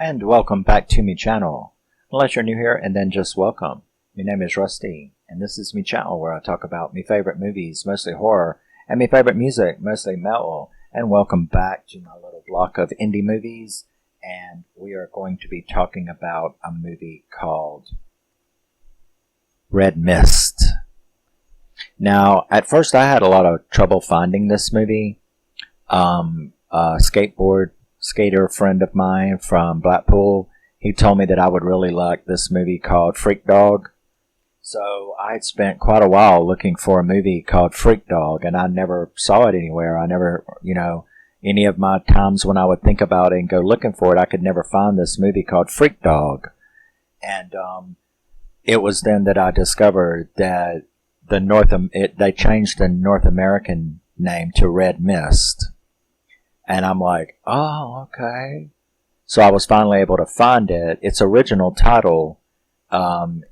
And welcome back to me channel. Unless you're new here, and then just welcome. My name is Rusty, and this is me channel where I talk about my favorite movies, mostly horror, and my favorite music, mostly metal. And welcome back to my little block of indie movies, and we are going to be talking about a movie called Red Mist. Now, at first I had a lot of trouble finding this movie. A skateboard skater friend of mine from Blackpool, he told me that I would really like this movie called FreakDog. So I had spent quite a while looking for a movie called FreakDog, and I never saw it anywhere. I never, any of my times when I would think about it and go looking for it, I could never find this movie called FreakDog. And it was then that I discovered that they changed the North American name to Red Mist. And I'm like, oh, okay. So I was finally able to find it. Its original title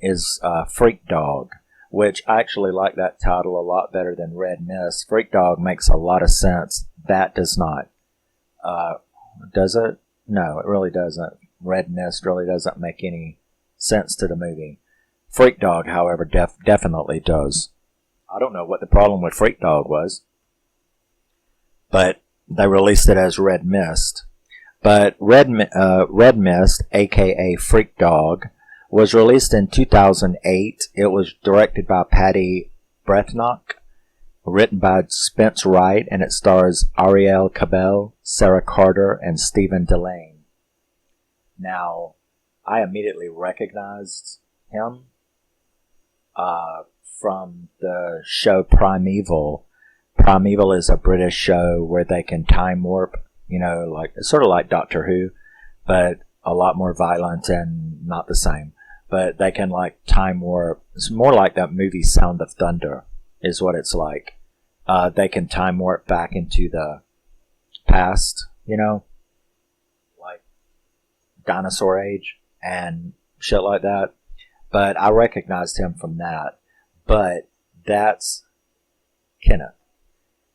is FreakDog, which I actually like that title a lot better than Red Mist. FreakDog makes a lot of sense. That does not. Does it? No, it really doesn't. Red Mist really doesn't make any sense to the movie. FreakDog, however, definitely does. I don't know what the problem with FreakDog was, but they released it as Red Mist. But Red Mist, aka FreakDog, was released in 2008. It was directed by Paddy, Breathnach, written by Spence, Wright, and it stars Arielle Kebbel, Sarah Carter, and Dillane. Now, I immediately recognized him from the show Primeval. Primeval is a British show where they can time warp, sort of like Doctor Who, but a lot more violent and not the same. But they can time warp. It's more like that movie Sound of Thunder is what it's like. They can time warp back into the past, like dinosaur age and shit like that. But I recognized him from that. But that's Kenneth.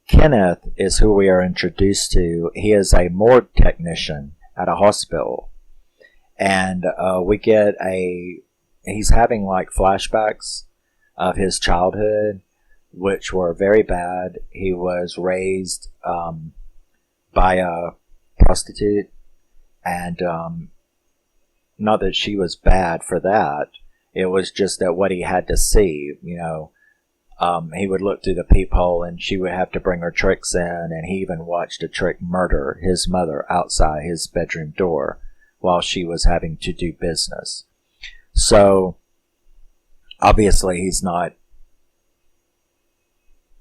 Kenneth is who we are introduced to. He is a morgue technician at a hospital. And he's having flashbacks of his childhood, which were very bad. He was raised by a prostitute, and not that she was bad for that. It was just that what he had to see, he would look through the peephole and she would have to bring her tricks in, and he even watched a trick murder his mother outside his bedroom door while she was having to do business. So, obviously he's not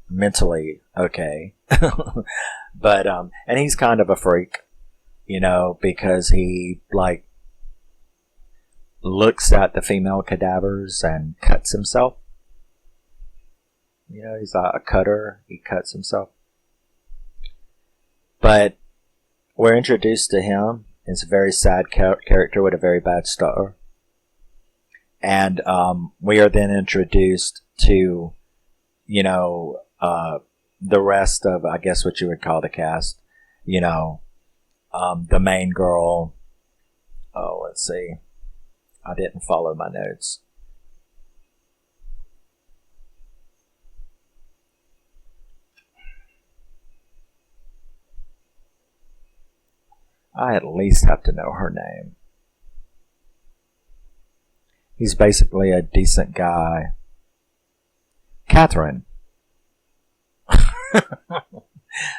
mentally okay. But, and he's kind of a freak, because he, looks at the female cadavers and cuts himself. He's a cutter. He cuts himself. But we're introduced to him. He's a very sad character with a very bad star. And we are then introduced to, the rest of, I guess, what you would call the cast. The main girl. Oh, let's see. I didn't follow my notes. I at least have to know her name. He's basically a decent guy. Catherine.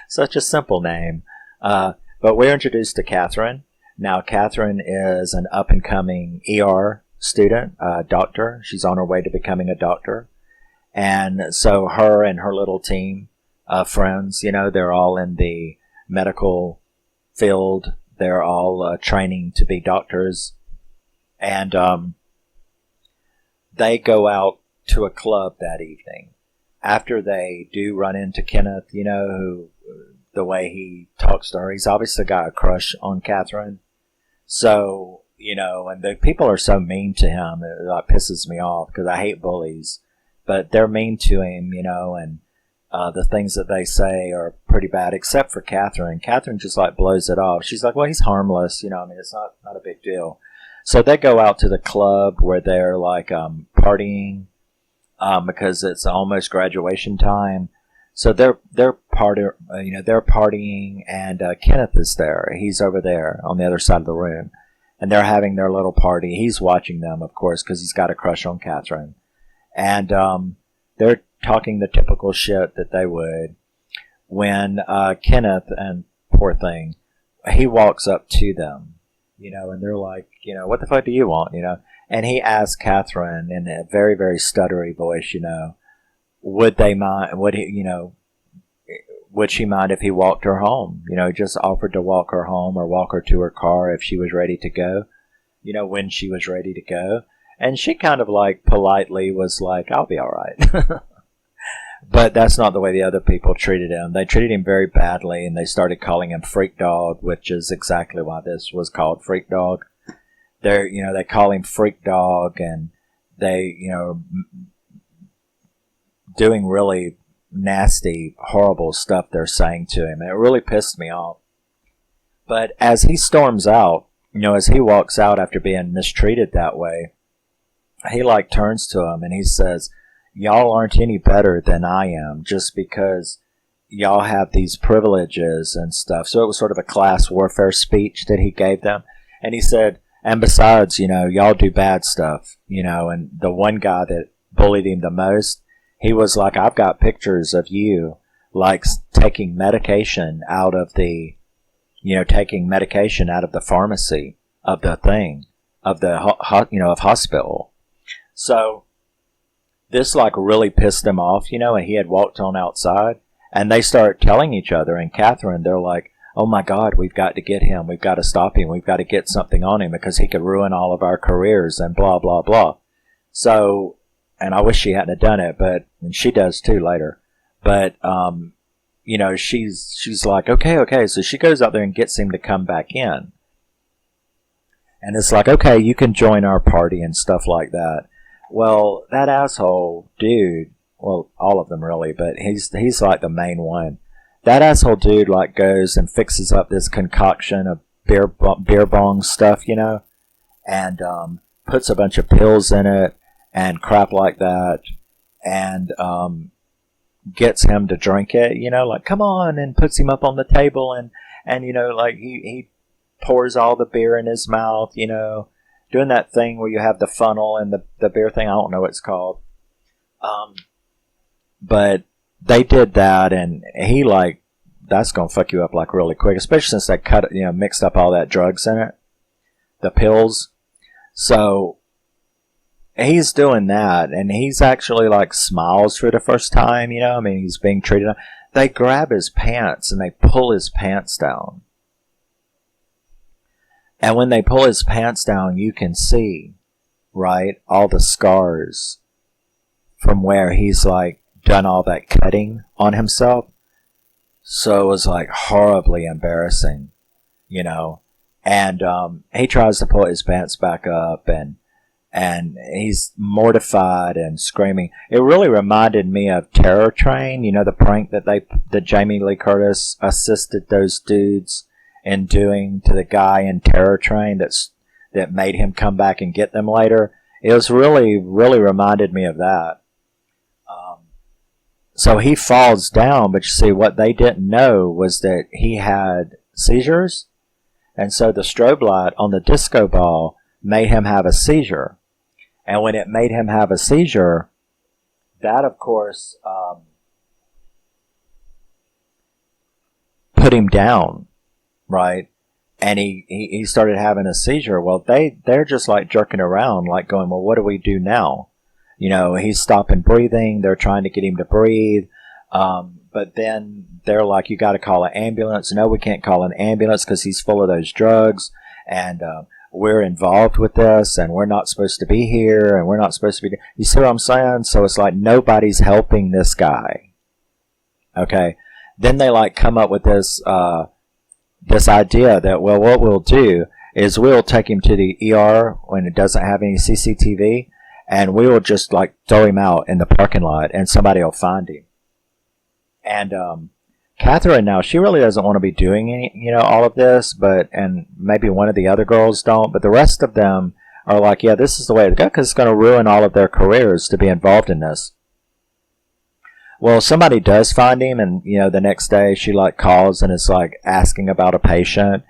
Such a simple name. But we're introduced to Catherine. Now, Catherine is an up-and-coming ER student, doctor. She's on her way to becoming a doctor. And so her and her little team of friends, they're all in the medical field. They're all training to be doctors. And they go out to a club that evening. After they do run into Kenneth, who the way he talks to her, he's obviously got a crush on Catherine. So, and the people are so mean to him, it pisses me off because I hate bullies. But they're mean to him, and the things that they say are pretty bad, except for Catherine. Catherine just like blows it off. She's like, well, he's harmless. I mean, it's not a big deal. So they go out to the club where they're like partying because it's almost graduation time. So they're partying, and Kenneth is there. He's over there on the other side of the room, and they're having their little party. He's watching them, of course, because he's got a crush on Catherine, and they're talking the typical shit that they would. When Kenneth, and poor thing, he walks up to them, and they're like, what the fuck do you want, And he asks Catherine in a very, very stuttery voice, would they mind? Would she mind if he walked her home? Just offered to walk her home or walk her to her car if she was ready to go. When she was ready to go, and she kind of like politely was like, "I'll be all right." But that's not the way the other people treated him. They treated him very badly, and they started calling him FreakDog, which is exactly why this was called FreakDog. They call him FreakDog, and they, doing really nasty, horrible stuff they're saying to him. And it really pissed me off. But as he storms out, as he walks out after being mistreated that way, he like turns to him and he says, y'all aren't any better than I am just because y'all have these privileges and stuff. So it was sort of a class warfare speech that he gave them. And he said, and besides, y'all do bad stuff, and the one guy that bullied him the most, he was like, I've got pictures of you, like, taking medication out of the, pharmacy of the thing, of the, of hospital. So this, like, really pissed him off, and he had walked on outside, and they start telling each other, and Catherine, they're like, oh my God, we've got to get him, we've got to stop him, we've got to get something on him because he could ruin all of our careers and blah, blah, blah. So, and I wish she hadn't have done it, and she does too later. But, she's like, okay. So she goes out there and gets him to come back in. And it's like, okay, you can join our party and stuff like that. Well, that asshole dude, well, all of them really, but he's like the main one. That asshole dude like goes and fixes up this concoction of beer bong stuff, and puts a bunch of pills in it and crap like that, and gets him to drink it, like, come on, and puts him up on the table, and like he pours all the beer in his mouth, doing that thing where you have the funnel and the beer thing. I don't know what it's called. But they did that, and he like, that's going to fuck you up like really quick, especially since they mixed up all that drugs in it, the pills. So he's doing that, and he's actually like smiles for the first time, he's being treated. They grab his pants and they pull his pants down. And when they pull his pants down, you can see, right, all the scars from where he's like done all that cutting on himself. So it was like horribly embarrassing, and he tries to pull his pants back up, and he's mortified and screaming. It really reminded me of Terror Train, the prank that Jamie Lee Curtis assisted those dudes in doing to the guy in Terror Train that made him come back and get them later. It was really, really reminded me of that. So he falls down, but you see, what they didn't know was that he had seizures, and so the strobe light on the disco ball made him have a seizure. And when it made him have a seizure, that, of course, put him down, right? And he started having a seizure. Well, they're just like jerking around, like going, well, what do we do now? He's stopping breathing. They're trying to get him to breathe. But then they're like, you got to call an ambulance. No, we can't call an ambulance because he's full of those drugs. And we're involved with this, and we're not supposed to be here, and we're not supposed to be. You see what I'm saying? So it's like nobody's helping this guy. Okay. Then they like come up with this idea that, well, what we'll do is we'll take him to the ER when it doesn't have any CCTV. And we will just like throw him out in the parking lot, and somebody will find him. And Catherine now, she really doesn't want to be doing all of this, and maybe one of the other girls don't, but the rest of them are like, yeah, this is the way to go, because it's going to ruin all of their careers to be involved in this. Well, somebody does find him, and, the next day she, calls and is, asking about a patient,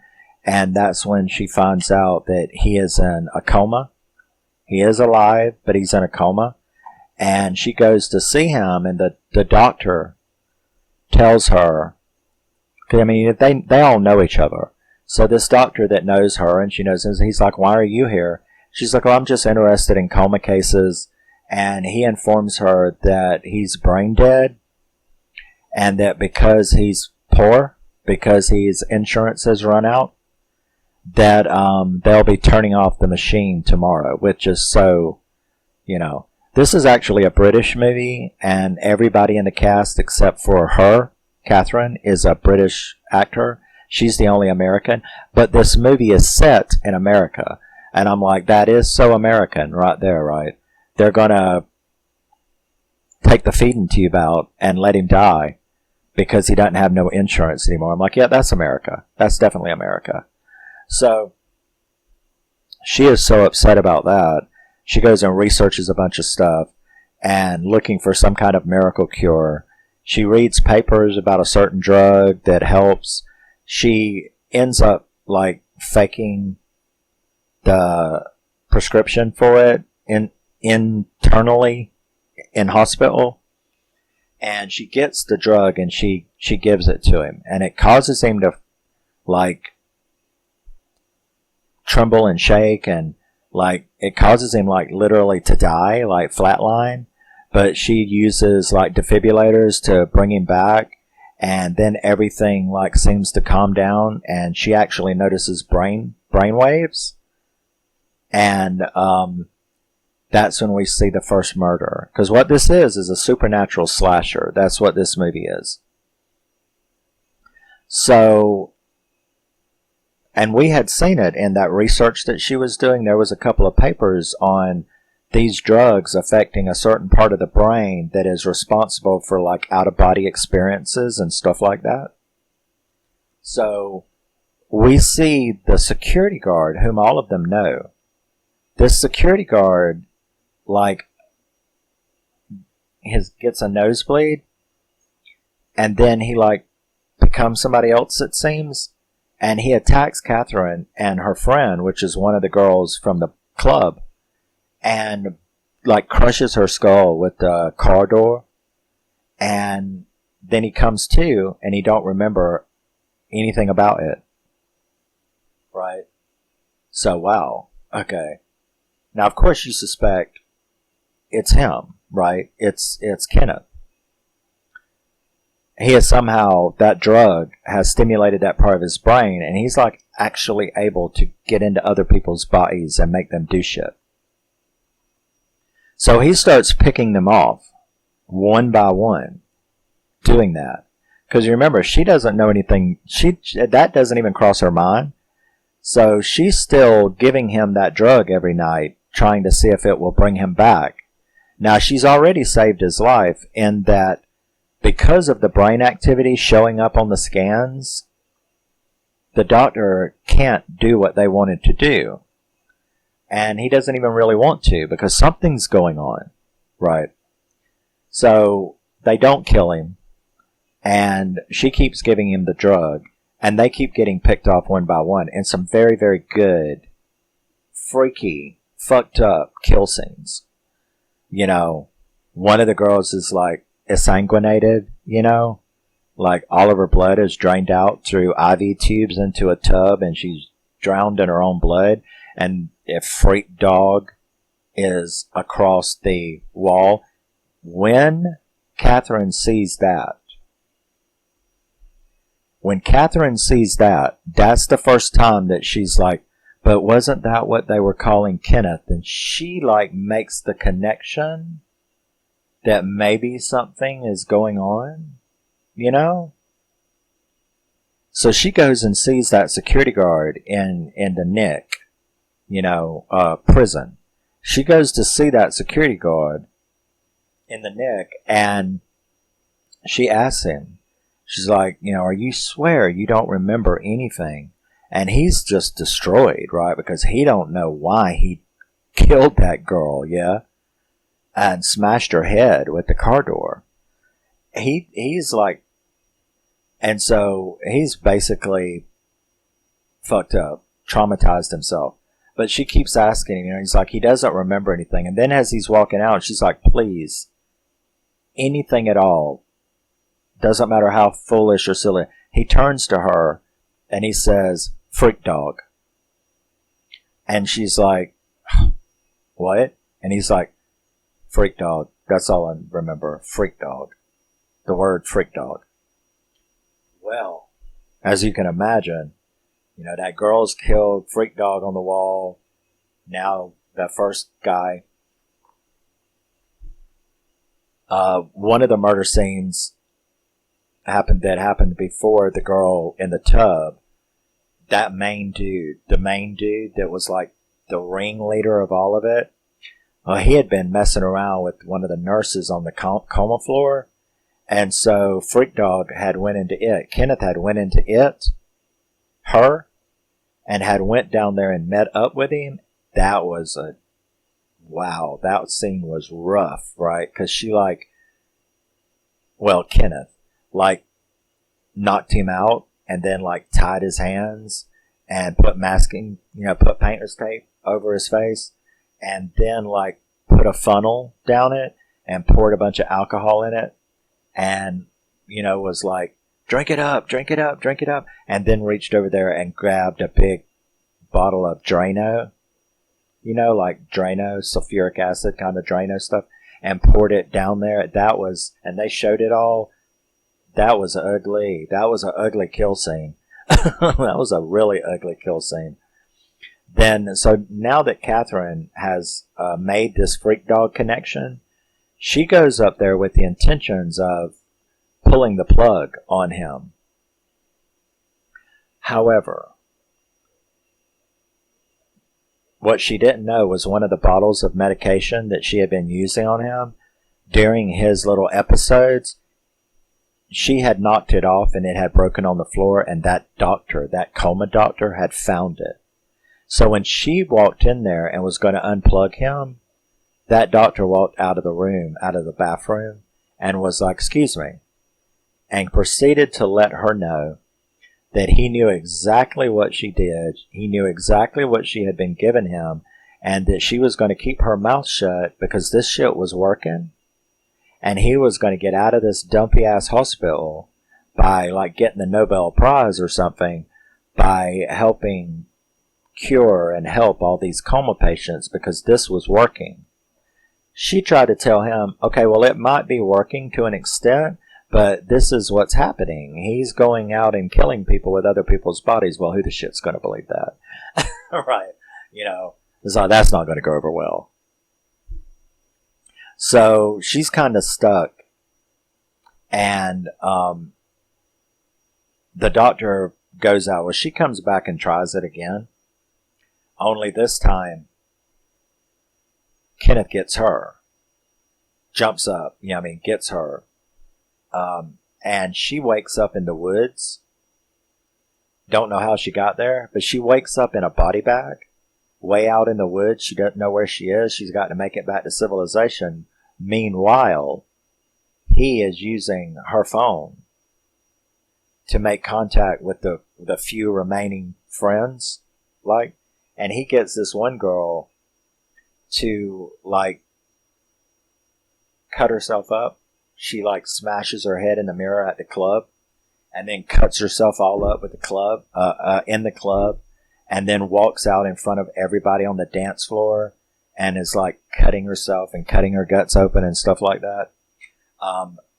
and that's when she finds out that he is in a coma. He is alive, but he's in a coma, and she goes to see him, and the doctor tells her, they all know each other. So this doctor that knows her, and she knows him, he's like, why are you here? She's like, well, I'm just interested in coma cases. And he informs her that he's brain dead, and that because he's poor, because his insurance has run out, that they'll be turning off the machine tomorrow, which is so, This is actually a British movie, and everybody in the cast except for her, Catherine, is a British actor. She's the only American, but this movie is set in America, and I'm like, that is so American right there, right? They're gonna take the feeding tube out and let him die because he doesn't have no insurance anymore. I'm like, yeah, that's America. That's definitely America. So she is so upset about that. She goes and researches a bunch of stuff and looking for some kind of miracle cure. She reads papers about a certain drug that helps. She ends up faking the prescription for it internally in hospital, and she gets the drug and she gives it to him, and it causes him to tremble and shake, and it causes him literally to die, flatline. But she uses defibrillators to bring him back, and then everything seems to calm down, and she actually notices brain waves, and that's when we see the first murder. Because what this is a supernatural slasher. That's what this movie is. So, and we had seen it in that research that she was doing. There was a couple of papers on these drugs affecting a certain part of the brain that is responsible for out-of-body experiences and stuff like that. So, we see the security guard, whom all of them know. This security guard gets a nosebleed, and then he becomes somebody else, it seems, and he attacks Catherine and her friend, which is one of the girls from the club, and crushes her skull with the car door, and then he comes to and he don't remember anything about it, right? So wow, okay. Now of course you suspect it's him, right? It's Kenneth. He is somehow, that drug has stimulated that part of his brain, and he's actually able to get into other people's bodies and make them do shit. So he starts picking them off one by one, doing that. Because you remember, she doesn't know anything. That doesn't even cross her mind. So she's still giving him that drug every night, trying to see if it will bring him back. Now, she's already saved his life in that because of the brain activity showing up on the scans, the doctor can't do what they wanted to do. And he doesn't even really want to because something's going on, right? So they don't kill him, and she keeps giving him the drug, and they keep getting picked off one by one in some very, very good, freaky, fucked up kill scenes. One of the girls is exsanguinated, all of her blood is drained out through IV tubes into a tub, and she's drowned in her own blood. And if FreakDog is across the wall, when Catherine sees that, that's the first time that she's but wasn't that what they were calling Kenneth? And she makes the connection that maybe something is going on, So she goes and sees that security guard in the Nick, prison. She goes to see that security guard in the Nick, and she asks him, She's like, are you swear you don't remember anything? And he's just destroyed, right? Because he don't know why he killed that girl, yeah? And smashed her head with the car door. He's like, and so he's basically fucked up, traumatized himself. But she keeps asking him, he's like, he doesn't remember anything. And then as he's walking out, she's like, please, anything at all. Doesn't matter how foolish or silly. He turns to her and he says, freak dog. And she's like, what? And he's like, freak dog. That's all I remember. Freak dog. The word freak dog. Well, as you can imagine, that girl's killed, freak dog on the wall. Now, that first guy. One of the murder scenes happened before the girl in the tub. That main dude, that was like the ringleader of all of it, he had been messing around with one of the nurses on the coma floor. And so Freak Dog had went into it. Kenneth had went into her, and had went down there and met up with him. That was wow, that scene was rough, right? Because she Kenneth, knocked him out and then tied his hands and put put painter's tape over his face, and then put a funnel down it and poured a bunch of alcohol in it, and was like, drink it up, drink it up, drink it up, and then reached over there and grabbed a big bottle of Drano, Drano, sulfuric acid kind of Drano stuff, and poured it down there. And they showed it all. That was ugly. That was an ugly kill scene. That was a really ugly kill scene. So now that Catherine has made this freak dog connection, she goes up there with the intentions of pulling the plug on him. However, what she didn't know was one of the bottles of medication that she had been using on him during his little episodes, she had knocked it off and it had broken on the floor, and that coma doctor, had found it. So when she walked in there and was going to unplug him, that doctor walked out of the bathroom, and was like, excuse me, and proceeded to let her know that he knew exactly what she did, he knew exactly what she had been giving him, and that she was going to keep her mouth shut because this shit was working, and he was going to get out of this dumpy-ass hospital by, getting the Nobel Prize or something, by helping cure and help all these coma patients because this was working. She tried to tell him, okay, well, it might be working to an extent, but this is what's happening. He's going out and killing people with other people's bodies. Well, who the shit's going to believe that? Right. So that's not going to go over well. So she's kind of stuck. And the doctor goes out. Well, she comes back and tries it again. Only this time, Kenneth gets her. Jumps up. Gets her. And she wakes up in the woods. Don't know how she got there, but she wakes up in a body bag, way out in the woods. She doesn't know where she is. She's got to make it back to civilization. Meanwhile, he is using her phone to make contact with the few remaining friends, and he gets this one girl to, cut herself up. She smashes her head in the mirror at the club, and then cuts herself all up with the club, in the club, and then walks out in front of everybody on the dance floor and is cutting herself and cutting her guts open and stuff like that.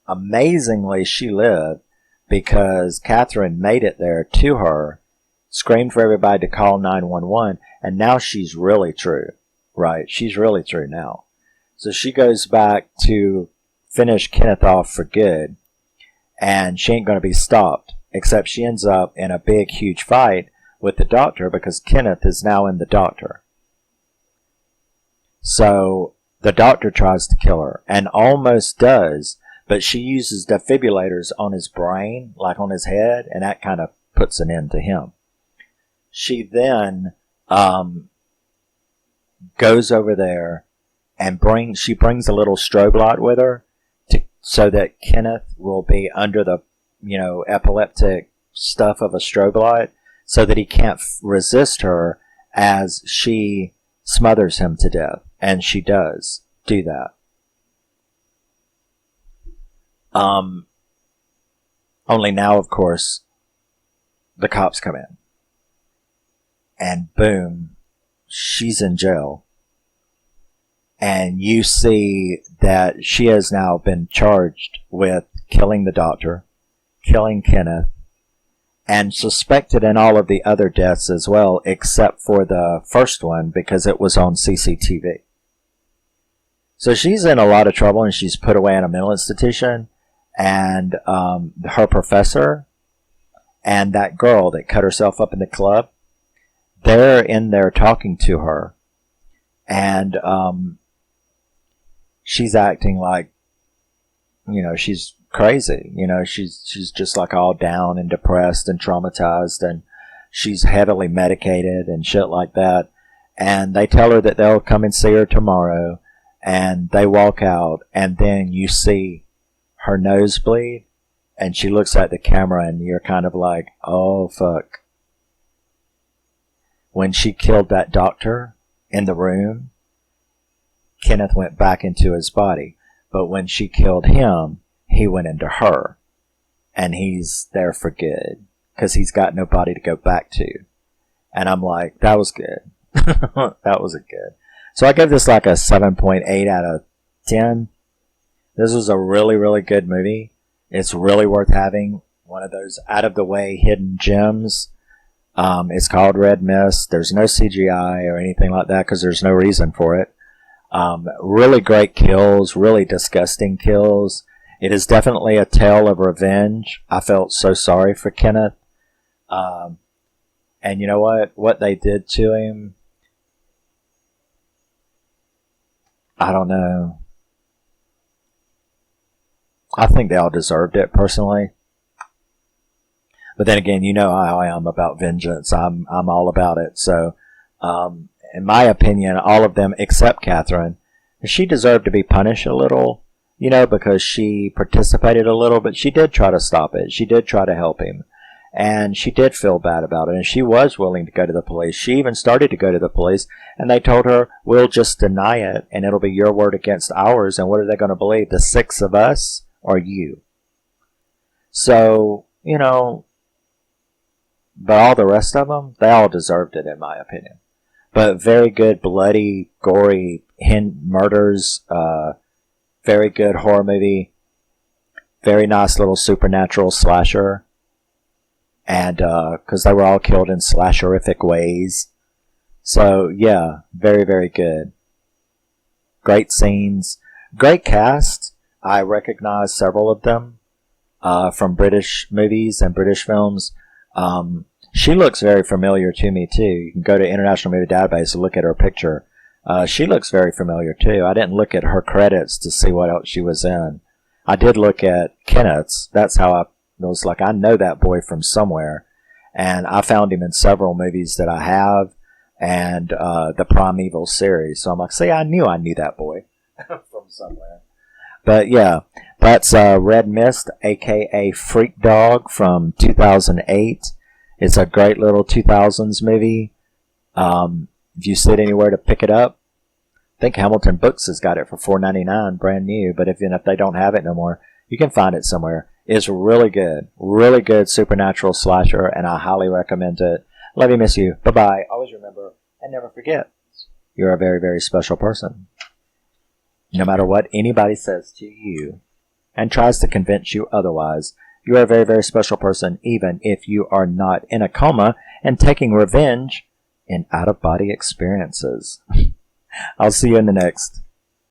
Amazingly, she lived because Catherine made it there to her, screamed for everybody to call 911, and now she's really true, right? She's really true now. So she goes back to finish Kenneth off for good, and she ain't going to be stopped, except she ends up in a big, huge fight with the doctor because Kenneth is now in the doctor. So the doctor tries to kill her and almost does, but she uses defibrillators on his brain, like on his head, and that kind of puts an end to him. She then goes over there and brings a little strobe light with her so that Kenneth will be under the, epileptic stuff of a strobe light so that he can't resist her as she smothers him to death. And she does do that. Only now, of course, the cops come in. And boom, she's in jail. And you see that she has now been charged with killing the doctor, killing Kenneth, and suspected in all of the other deaths as well, except for the first one because it was on CCTV. So she's in a lot of trouble, and she's put away in a mental institution. And her professor and that girl that cut herself up in the club, they're in there talking to her. And she's acting like, she's crazy. She's just like all down and depressed and traumatized, and she's heavily medicated and shit like that. And they tell her that they'll come and see her tomorrow, and they walk out, and then you see her nose bleed, and she looks at the camera, and you're kind of like, oh fuck. When she killed that doctor in the room, Kenneth went back into his body. But when she killed him, he went into her. And he's there for good. Because he's got nobody to go back to. And I'm like, that was good. That was good. So I give this like a 7.8 out of 10. This was a really, really good movie. It's really worth having. One of those out-of-the-way hidden gems. It's called Red Mist. There's no CGI or anything like that because there's no reason for it. Really great kills, really disgusting kills. It is definitely a tale of revenge. I felt so sorry for Kenneth. And you know what? What they did to him, I don't know. I think they all deserved it, personally. But then again, you know how I am about vengeance. I'm all about it. So, in my opinion, all of them except Catherine, she deserved to be punished a little, because she participated a little, but she did try to stop it. She did try to help him. And she did feel bad about it. And she was willing to go to the police. She even started to go to the police. And they told her, we'll just deny it. And it'll be your word against ours. And what are they going to believe? The 6 of us or you? So, but all the rest of them, they all deserved it, in my opinion. But very good, bloody, gory murders. Very good horror movie. Very nice little supernatural slasher. And, because they were all killed in slasherific ways. So, yeah, very, very good. Great scenes. Great cast. I recognize several of them from British movies and British films. She looks very familiar to me, too. You can go to International Movie Database and look at her picture. She looks very familiar, too. I didn't look at her credits to see what else she was in. I did look at Kenneth's. That's how I was like, I know that boy from somewhere. And I found him in several movies that I have and the Primeval series. So I'm like, see, I knew that boy from somewhere. But yeah, that's Red Mist, aka FreakDog from 2008. It's a great little 2000s movie. If you sit anywhere to pick it up, I think Hamilton Books has got it for $4.99, brand new. But if they don't have it no more, you can find it somewhere. It's really good supernatural slasher, and I highly recommend it. Love you, miss you. Bye-bye. Always remember, and never forget, you're a very, very special person. No matter what anybody says to you and tries to convince you otherwise, you are a very, very special person, even if you are not in a coma and taking revenge in out-of-body experiences. I'll see you in the next.